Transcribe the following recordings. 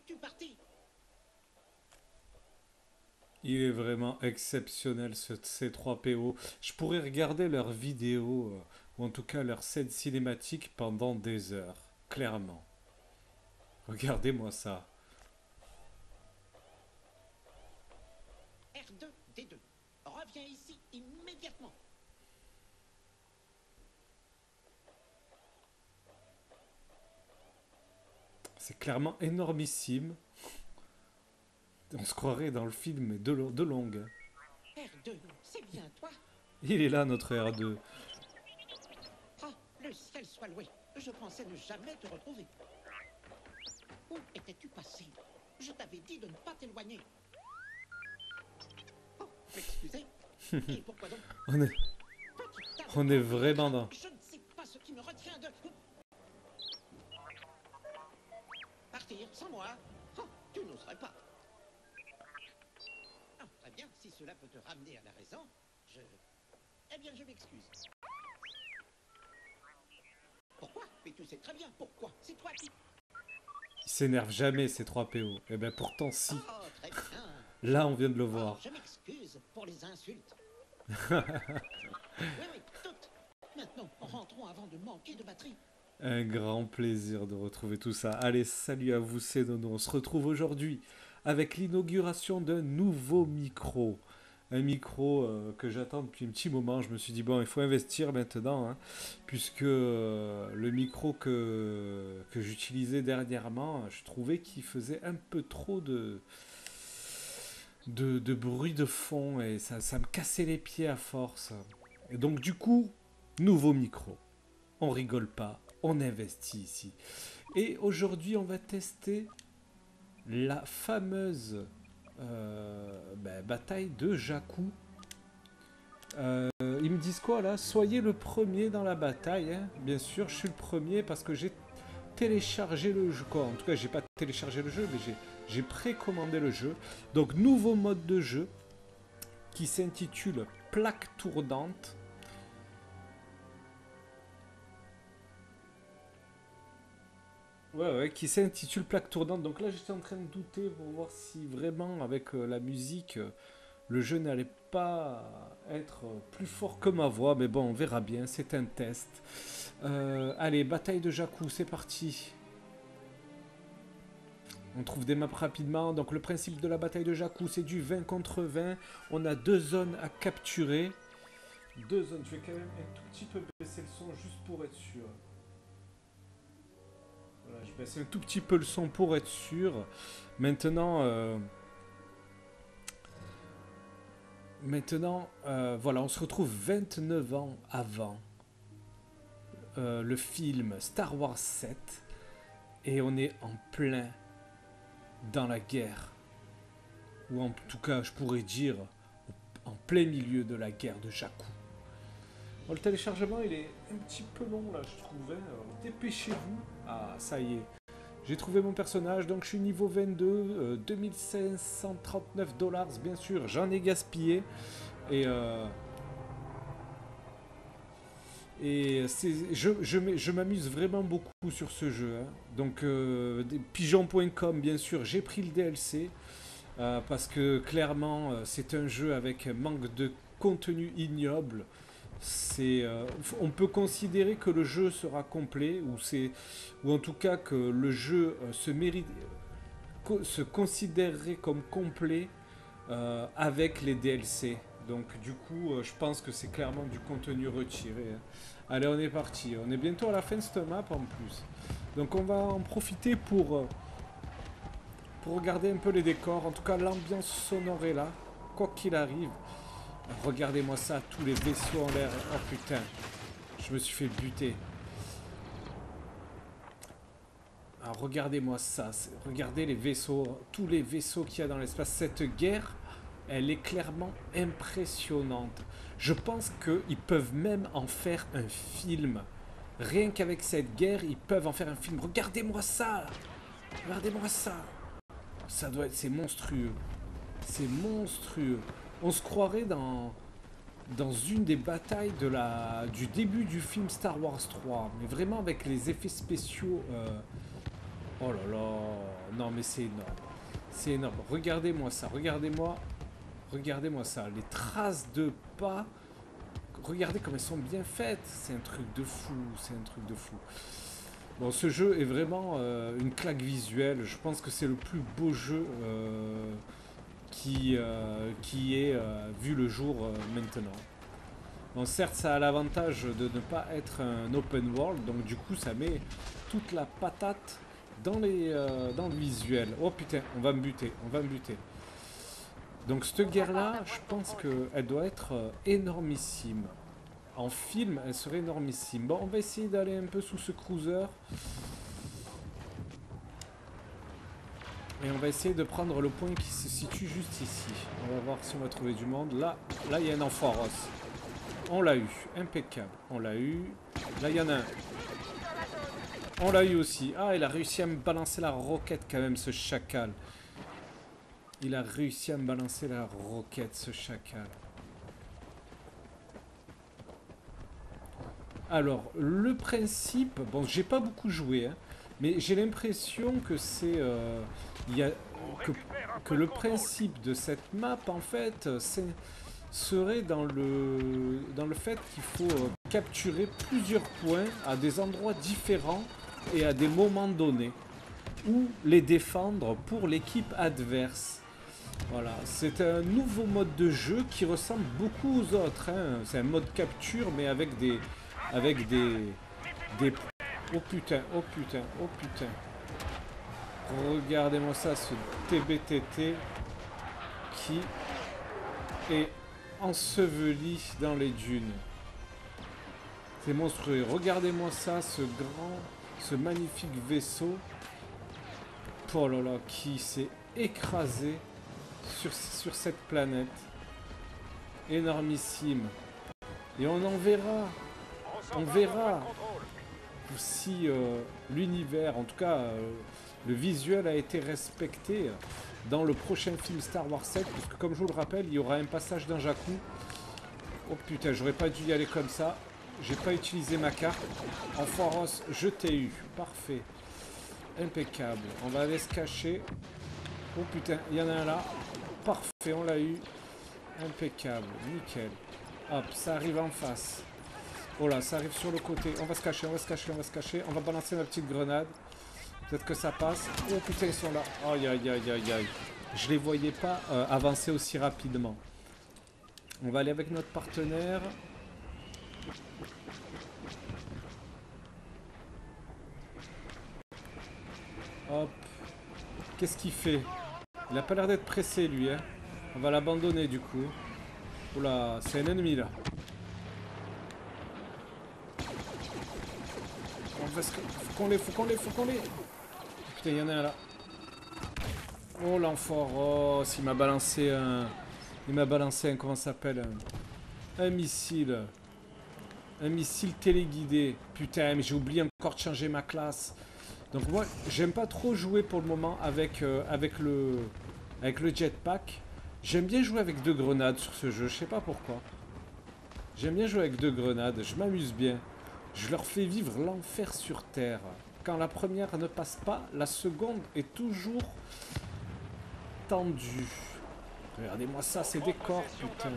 es-tu parti? Il est vraiment exceptionnel ce C3PO. Je pourrais regarder leurs vidéos, ou en tout cas leurs scènes cinématiques pendant des heures. Clairement. Regardez-moi ça. R2D2. Reviens ici immédiatement. C'est clairement énormissime. On se croirait dans le film de longue. R2, c'est bien toi? Il est là notre R2. Ah, le ciel soit loué. Je pensais ne jamais te retrouver. Où étais-tu passé? Je t'avais dit de ne pas t'éloigner. Oh, excusez. Et pourquoi donc? On est, Petit on est arrogant. vraiment dans... Je ne sais pas ce qui me retient de... Partir sans moi? Oh, tu n'oserais pas. Ah, très bien, si cela peut te ramener à la raison, je... Eh bien, je m'excuse. Pourquoi? Mais tu sais très bien pourquoi. C'est toi qui... Il s'énerve jamais ces 3PO. Et ben pourtant si. Oh, très bien. Là on vient de le Oh, voir. je m'excuse pour les insultes. Oui, oui, toutes. Maintenant, rentrons avant de manquer de batterie. Un grand plaisir de retrouver tout ça. Allez, salut à vous, c'est Nono. On se retrouve aujourd'hui avec l'inauguration d'un nouveau micro. Un micro que j'attends depuis un petit moment. Je me suis dit, bon, il faut investir maintenant, hein, puisque le micro que j'utilisais dernièrement, je trouvais qu'il faisait un peu trop de bruit de fond et ça me cassait les pieds à force. Et donc, du coup, nouveau micro. On rigole pas, on investit ici. Et aujourd'hui, on va tester la fameuse bataille de Jakku. Ils me disent quoi là? Soyez le premier dans la bataille. Hein. Bien sûr, je suis le premier parce que j'ai téléchargé le jeu. Quoi. En tout cas, j'ai pas téléchargé le jeu, mais j'ai précommandé le jeu. Donc, nouveau mode de jeu qui s'intitule Plaque tournante. Ouais, qui s'intitule Plaque tournante. Donc là, j'étais en train de douter pour voir si vraiment, avec la musique, le jeu n'allait pas être plus fort que ma voix. Mais bon, on verra bien, c'est un test. Allez, bataille de Jakku, c'est parti. On trouve des maps rapidement. Donc le principe de la bataille de Jakku, c'est du 20 contre 20. On a deux zones à capturer. Deux zones. Je vais quand même un tout petit peu baisser le son juste pour être sûr. Voilà, je baisse un tout petit peu le son pour être sûr. Maintenant, voilà, on se retrouve 29 ans avant le film Star Wars 7 et on est en plein dans la guerre. Ou en tout cas, je pourrais dire en plein milieu de la guerre de Jakku. Bon, le téléchargement, il est un petit peu long là, je trouvais. Alors, dépêchez-vous. Ah, ça y est. J'ai trouvé mon personnage, donc je suis niveau 22, 2539 dollars, bien sûr, j'en ai gaspillé. Et, je m'amuse vraiment beaucoup sur ce jeu. Hein. Donc, pigeon.com, bien sûr, j'ai pris le DLC. Parce que clairement, c'est un jeu avec un manque de contenu ignoble. On peut considérer que le jeu sera complet, ou en tout cas que le jeu se considérerait comme complet avec les DLC. Donc du coup, je pense que c'est clairement du contenu retiré. Hein. Allez, on est parti. On est bientôt à la fin de cette map en plus. Donc on va en profiter pour regarder un peu les décors. En tout cas, l'ambiance sonore est là, quoi qu'il arrive. Regardez-moi ça, tous les vaisseaux en l'air. Oh putain, je me suis fait buter. Alors regardez-moi ça, regardez les vaisseaux, tous les vaisseaux qu'il y a dans l'espace. Cette guerre, elle est clairement impressionnante. Je pense qu'ils peuvent même en faire un film. Rien qu'avec cette guerre, ils peuvent en faire un film. Regardez-moi ça. Regardez-moi ça. Ça doit être, c'est monstrueux. C'est monstrueux. On se croirait dans une des batailles du début du film Star Wars 3. Mais vraiment avec les effets spéciaux Oh là là. Non mais c'est énorme. C'est énorme. Regardez-moi ça. Regardez-moi. Regardez-moi ça. Les traces de pas. Regardez comme elles sont bien faites. C'est un truc de fou. C'est un truc de fou. Bon, ce jeu est vraiment une claque visuelle. Je pense que c'est le plus beau jeu qui ait vu le jour maintenant. Bon, certes, ça a l'avantage de ne pas être un open world, donc du coup, ça met toute la patate dans le visuel. Oh putain, on va me buter, on va me buter. Donc cette guerre-là, je pense qu'elle doit être énormissime. En film, elle serait énormissime. Bon, on va essayer d'aller un peu sous ce cruiser. Et on va essayer de prendre le point qui se situe juste ici. On va voir si on va trouver du monde. Là, il y a un Ampharos. On l'a eu. Impeccable. On l'a eu. Là, il y en a un. On l'a eu aussi. Ah, il a réussi à me balancer la roquette quand même, ce chacal. Il a réussi à me balancer la roquette, ce chacal. Alors, le principe... Bon, j'ai pas beaucoup joué, hein, mais j'ai l'impression que c'est... que le principe de cette map, en fait, serait dans le fait qu'il faut capturer plusieurs points à des endroits différents et à des moments donnés, ou les défendre pour l'équipe adverse. Voilà, c'est un nouveau mode de jeu qui ressemble beaucoup aux autres, hein. C'est un mode capture, mais avec des... Oh putain, oh putain, oh putain. Regardez-moi ça, ce TBTT qui est enseveli dans les dunes. C'est monstrueux. Regardez-moi ça, ce magnifique vaisseau. Oh là là, qui s'est écrasé sur cette planète. Énormissime. Et on en verra. On verra si l'univers, en tout cas le visuel a été respecté dans le prochain film Star Wars 7, parce que comme je vous le rappelle, il y aura un passage d'un Jakku. Oh putain, j'aurais pas dû y aller comme ça. J'ai pas utilisé ma carte. Ampharos, je t'ai eu. Parfait. Impeccable. On va aller se cacher. Oh putain, il y en a un là. Parfait, on l'a eu. Impeccable, nickel. Hop, ça arrive en face. Oh là, ça arrive sur le côté. On va se cacher, on va se cacher, on va se cacher. On va balancer ma petite grenade. Peut-être que ça passe. Oh putain, ils sont là. Aïe, aïe, aïe, aïe, aïe. Je les voyais pas avancer aussi rapidement. On va aller avec notre partenaire. Hop. Qu'est-ce qu'il fait? Il a pas l'air d'être pressé, lui, hein. On va l'abandonner, du coup. Oula, c'est un ennemi, là. Faut qu'on l'ait. Putain, il y en a un là. Oh l'Ampharos, il m'a balancé un... comment ça s'appelle, un missile. Un missile téléguidé. Putain, mais j'ai oublié encore de changer ma classe. Donc moi, j'aime pas trop jouer pour le moment avec le jetpack. J'aime bien jouer avec 2 grenades sur ce jeu, je sais pas pourquoi. J'aime bien jouer avec 2 grenades, je m'amuse bien. Je leur fais vivre l'enfer sur Terre. Quand la première ne passe pas, la seconde est toujours tendue. Regardez-moi ça, ces décors, putain.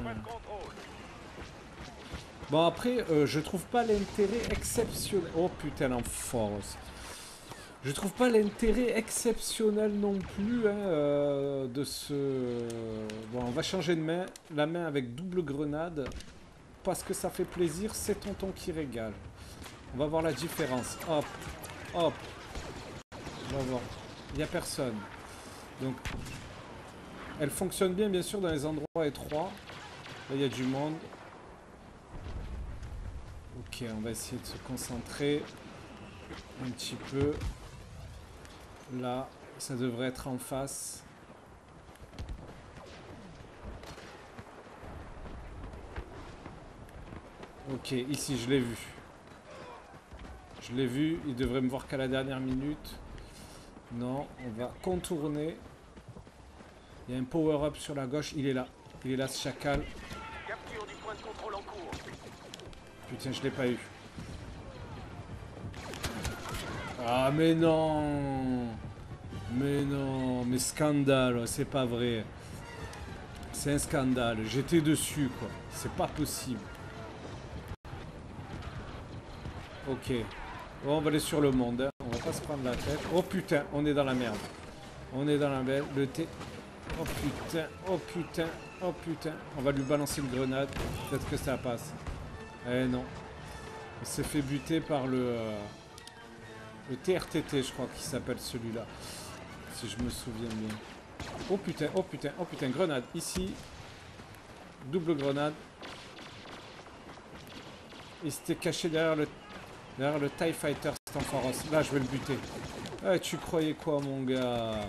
Bon, après, je trouve pas l'intérêt exceptionnel... Oh putain, l'Ampharos. Je trouve pas l'intérêt exceptionnel non plus, hein, de ce... Bon, on va changer de main. La main avec double grenade. Parce que ça fait plaisir, c'est tonton qui régale. On va voir la différence. Hop, hop. On va voir. Il n'y a personne. Donc, elle fonctionne bien sûr, dans les endroits étroits. Là, il y a du monde. Ok, on va essayer de se concentrer un petit peu. Là, ça devrait être en face. Ok, ici, je l'ai vu. Je l'ai vu, il devrait me voir qu'à la dernière minute. Non, on va contourner. Il y a un power-up sur la gauche, il est là. Il est là, ce chacal. Capture du point de contrôle en cours. Putain, je l'ai pas eu. Ah, mais non! Mais non, mais scandale, c'est pas vrai. C'est un scandale, j'étais dessus quoi. C'est pas possible. Ok. Bon, on va aller sur le monde, hein. On va pas se prendre la tête. Oh putain, on est dans la merde. On est dans la merde. Le thé. Oh putain, oh putain, oh putain. On va lui balancer une grenade. Peut-être que ça passe. Eh non. Il s'est fait buter par le TRTT, je crois qu'il s'appelle celui-là. Si je me souviens bien. Oh putain, oh putain, oh putain, grenade. Ici. Double grenade. Il s'était caché derrière le TIE Fighter, cet enfoiré. Là, je vais le buter. Eh, tu croyais quoi, mon gars?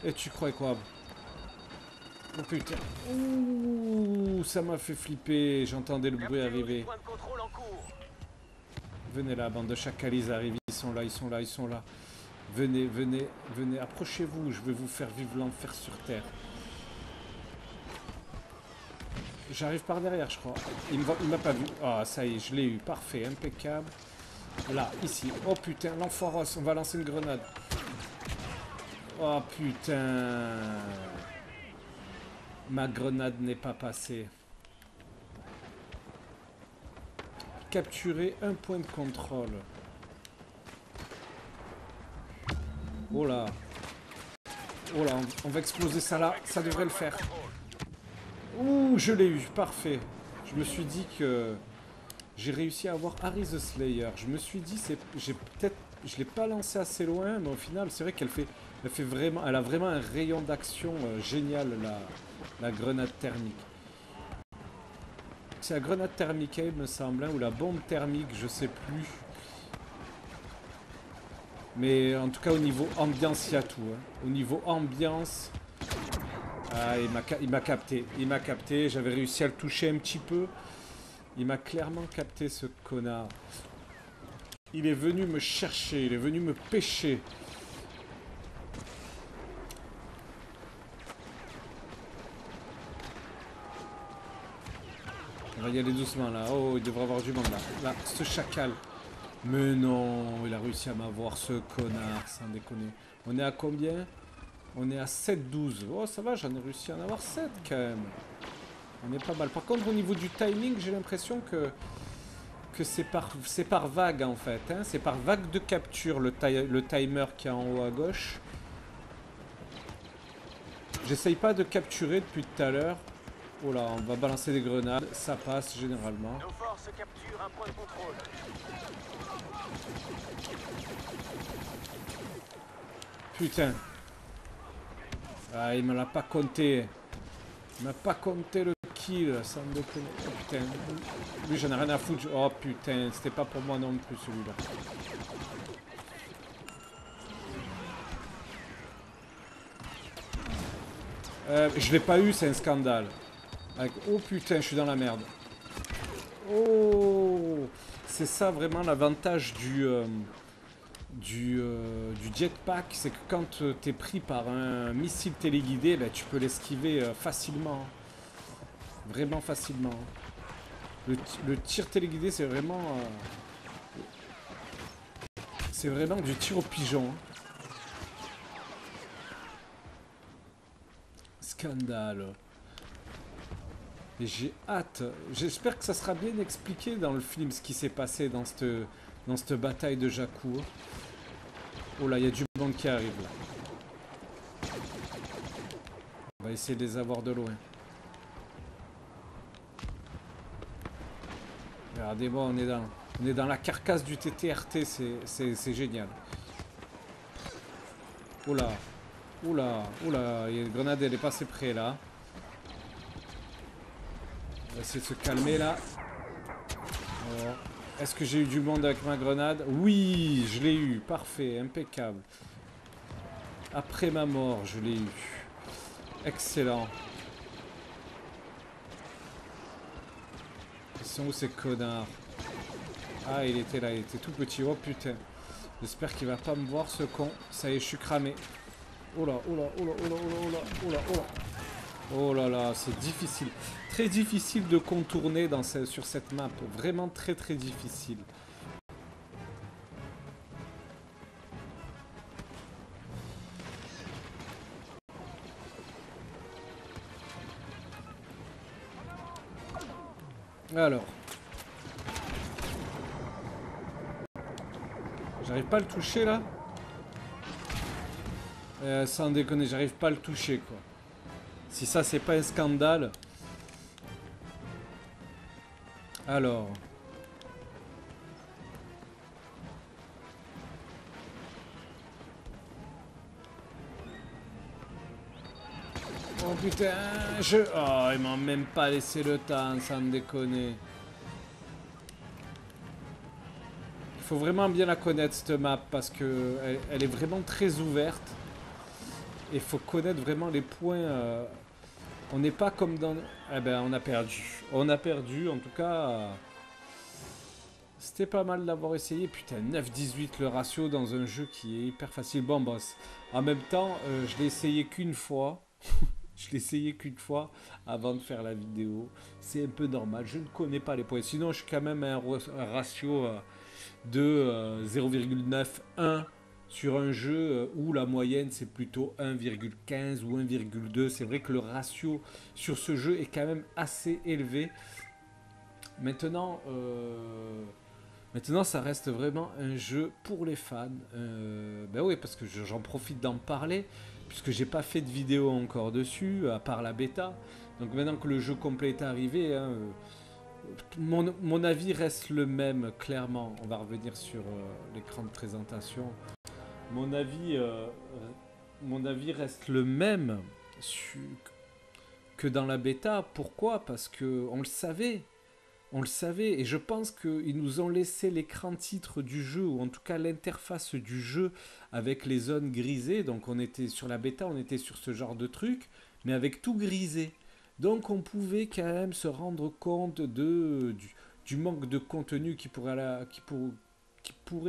Et tu croyais quoi? Oh putain. Ouh, ça m'a fait flipper. J'entendais le bruit arriver. Venez là, bande de chacals, ils arrivent. Ils sont là, ils sont là, ils sont là. Venez, venez, venez. Approchez-vous. Je vais vous faire vivre l'enfer sur Terre. J'arrive par derrière, je crois. Il m'a pas vu. Ah, ça y est, je l'ai eu. Parfait, impeccable. Là, ici. Oh putain, l'enfoiros. On va lancer une grenade. Oh putain. Ma grenade n'est pas passée. Capturer un point de contrôle. Oh là. Oh là, on va exploser ça là. Ça devrait le faire. Ouh, je l'ai eu. Parfait. Je me suis dit que j'ai réussi à avoir Harry the Slayer. Je me suis dit, je l'ai pas lancé assez loin, mais au final, c'est vrai elle a vraiment un rayon d'action génial, la grenade thermique. C'est la grenade thermique, il me semble, hein, ou la bombe thermique, je sais plus. Mais en tout cas, au niveau ambiance, il y a tout. Hein. Au niveau ambiance, ah, il m'a capté. Il m'a capté. J'avais réussi à le toucher un petit peu. Il m'a clairement capté, ce connard. Il est venu me chercher. Il est venu me pêcher. On va y aller doucement là. Oh, il devrait y avoir du monde là. Là, ce chacal. Mais non, il a réussi à m'avoir, ce connard, sans déconner. On est à combien? On est à 7-12. Oh, ça va, j'en ai réussi à en avoir 7 quand même. On est pas mal. Par contre, au niveau du timing, j'ai l'impression que c'est par vague en fait. Hein. C'est par vague de capture, le timer qui est en haut à gauche. J'essaye pas de capturer depuis tout à l'heure. Oh là, on va balancer des grenades. Ça passe généralement. Nos forces capturent un point de contrôle. Putain. Ah, il me l'a pas compté. Il m'a pas compté le kill, sans déconner. Oh putain. Lui, j'en ai rien à foutre. Oh putain, c'était pas pour moi non plus celui-là. Je l'ai pas eu, c'est un scandale. Avec... Oh putain, je suis dans la merde. Oh, c'est ça vraiment l'avantage du jetpack, c'est que quand t'es pris par un missile téléguidé, bah, tu peux l'esquiver facilement. Vraiment facilement. Le tir téléguidé, c'est vraiment du tir au pigeon. Scandale. Et j'ai hâte. J'espère que ça sera bien expliqué dans le film ce qui s'est passé dans cette bataille de Jakku. Oh là, il y a du monde qui arrive là. On va essayer de les avoir de loin. Regardez-moi, on est dans la carcasse du TTRT, c'est génial. Oh là, oh là, oh là, il y a une grenade, elle est passée près là. On va essayer de se calmer là. Oh. Est-ce que j'ai eu du monde avec ma grenade? Oui, je l'ai eu. Parfait, impeccable. Après ma mort, je l'ai eu. Excellent. Ils sont où ces connards? Ah, il était là, il était tout petit. Oh putain. J'espère qu'il va pas me voir ce con. Ça y est, je suis cramé. Oh là, oh là, oh là, oh là, oh là, oh là, oh là. Oh là là, c'est difficile. Très difficile de contourner sur cette map. Vraiment très très difficile. Alors. J'arrive pas à le toucher là. Sans déconner, j'arrive pas à le toucher quoi. Si ça c'est pas un scandale. Alors. Oh putain, oh, ils m'ont même pas laissé le temps, sans déconner. Il faut vraiment bien la connaître cette map parce que elle est vraiment très ouverte. Et il faut connaître vraiment les points. On n'est pas comme dans... Eh ben on a perdu. On a perdu, en tout cas... C'était pas mal d'avoir essayé. Putain, 9-18 le ratio dans un jeu qui est hyper facile. Bon, boss. En même temps, je l'ai essayé qu'une fois. Je l'ai essayé qu'une fois avant de faire la vidéo. C'est un peu normal. Je ne connais pas les points. Sinon, je suis quand même à un ratio de 0,91 sur un jeu où la moyenne c'est plutôt 1,15 ou 1,2. C'est vrai que le ratio sur ce jeu est quand même assez élevé. Maintenant, ça reste vraiment un jeu pour les fans. Ben oui, parce que j'en profite d'en parler, puisque j'ai pas fait de vidéo encore dessus, à part la bêta. Donc maintenant que le jeu complet est arrivé, hein, mon avis reste le même, clairement. On va revenir sur l'écran de présentation. Mon avis reste le même que dans la bêta. Pourquoi? Parce que on le savait. On le savait, et je pense qu'ils nous ont laissé l'écran titre du jeu, ou en tout cas l'interface du jeu avec les zones grisées. Donc on était sur la bêta, on était sur ce genre de truc, mais avec tout grisé. Donc on pouvait quand même se rendre compte du manque de contenu qui pourrait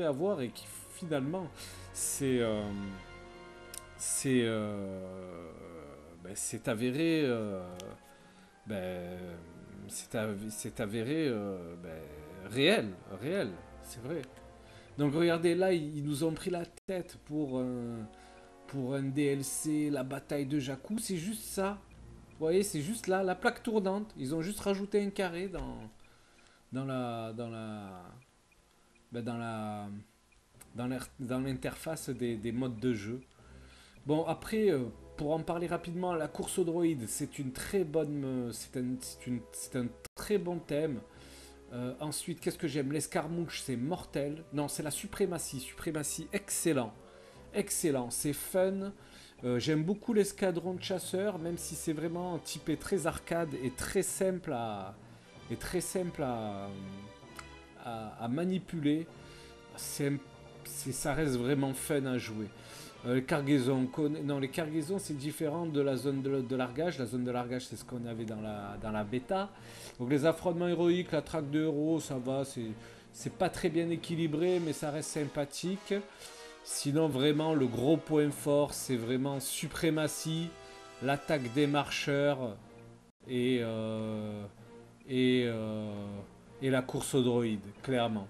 avoir, et qui finalement c'est avéré. C'est avéré réel, c'est vrai. Donc regardez, là, ils nous ont pris la tête pour un DLC, la bataille de Jakku, c'est juste ça. Vous voyez, c'est juste là, la plaque tournante. Ils ont juste rajouté un carré dans l'interface des modes de jeu. Bon, après, pour en parler rapidement, la course au droïde, c'est une très bonne, c'est un très bon thème. Ensuite, qu'est-ce que j'aime? L'escarmouche, c'est mortel. Non, c'est la suprématie. Suprématie, excellent. Excellent, c'est fun. J'aime beaucoup l'escadron de chasseurs, même si c'est vraiment typé très arcade et très simple à manipuler. Ça reste vraiment fun à jouer. Les cargaisons, les cargaisons c'est différent de la zone de largage. La zone de largage c'est ce qu'on avait dans la bêta. Donc les affrontements héroïques, la traque de héros, ça va, c'est pas très bien équilibré, mais ça reste sympathique. Sinon vraiment le gros point fort c'est vraiment suprématie, l'attaque des marcheurs et la course au droïde, clairement.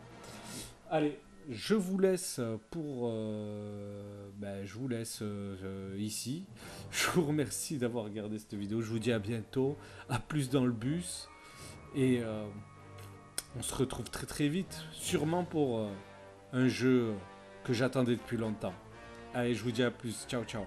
Allez. Je vous laisse ici. Je vous remercie d'avoir regardé cette vidéo. Je vous dis à bientôt. À plus dans le bus. Et on se retrouve très très vite. Sûrement pour un jeu que j'attendais depuis longtemps. Allez, je vous dis à plus. Ciao, ciao.